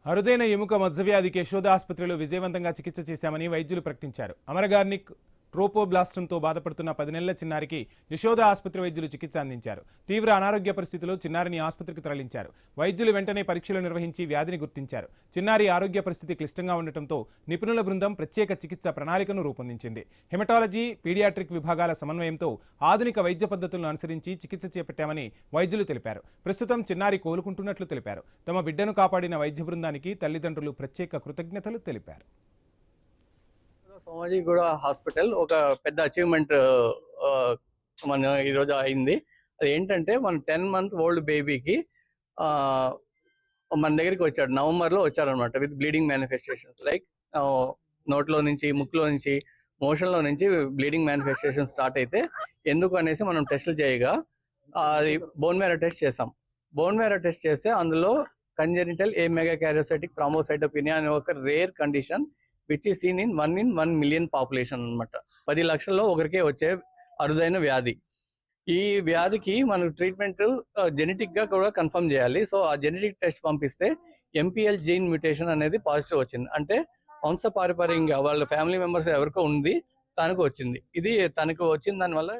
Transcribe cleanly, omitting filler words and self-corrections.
అరుదైన ఎముక మజ్జవ్యాధికి యశోద ఆసుపత్రిలో విజయవంతంగా చికిత్స చేశామని వైద్యులు ప్రకటించారు. అమరగార్నిక్ ట్రోపోబ్లాస్టంతో బాధపడుతున్న 10 నెలల చిన్నారికి యశోద ఆసుపత్రి వైద్యులు చికిత్స అందించారు. తీవ్ర అనారోగ్య పరిస్థితిలో చిన్నారిని ఆసుపత్రికి తరలించారు. వైద్యులు వెంటనే పరీక్షలు నిర్వహించి వ్యాధిని గుర్తించారు. చిన్నారి ఆరోగ్య పరిస్థితి క్లిష్టంగా ఉండటంతో నిపుణుల బృందం ప్రత్యేక చికిత్స ప్రణాళికను రూపొందించింది. హెమటాలజీ, పీడియాట్రిక్ విభాగాల సమన్వయంతో ఆధునిక వైద్య పద్ధతులను అనుసరించి చికిత్స చేపట్టామని వైద్యులు తెలిపారు. ప్రస్తుతం చిన్నారి కోలుకుంటున్నట్లు తెలిపారు. తమ బిడ్డను కాపాడిన వైద్య బృందానికి తల్లిదండ్రులు ప్రత్యేక కృతజ్ఞతలు తెలిపారు. సోమాజిగూడ హాస్పిటల్ ఒక పెద్ద అచీవ్మెంట్ మన ఈరోజు అయింది. అది ఏంటంటే మన 10 month ఓల్డ్ బేబీకి మన దగ్గరికి వచ్చాడు. నవంబర్లో వచ్చారనమాట విత్ బ్లీడింగ్ మేనిఫెస్టేషన్స్ లైక్ నోట్లో నుంచి, ముక్కులో నుంచి, మోషన్లో నుంచి బ్లీడింగ్ మేనిఫెస్టేషన్ స్టార్ట్ అయితే ఎందుకు అనేసి మనం టెస్టులు చేయగా అది బోన్ మ్యారో టెస్ట్ చేసాం. బోన్ మ్యారో టెస్ట్ చేస్తే అందులో కంజెనిటల్ ఏ మెగాకారియోసైటిక్ థ్రాంబోసైటోపినియా అనే ఒక rare condition which is seen in 1 in 1 million population అనమాట. 10 లక్షల్లో ఒకరికే వచ్చే అరుదైన వ్యాధి. ఈ వ్యాధికి మనం ట్రీట్మెంట్ జెనెటిక్ గా కూడా కన్ఫర్మ్ చేయాలి. సో ఆ జెనెటిక్ టెస్ట్ పంపిస్తే ఎంపీఎల్ జీన్ మ్యూటేషన్ అనేది పాజిటివ్ వచ్చింది. అంటే వంశపారంపర్యంగా వాళ్ళ ఫ్యామిలీ మెంబర్స్ ఎవరికో ఉంది, తనకు వచ్చింది. ఇది తనకు వచ్చిన దానివల్ల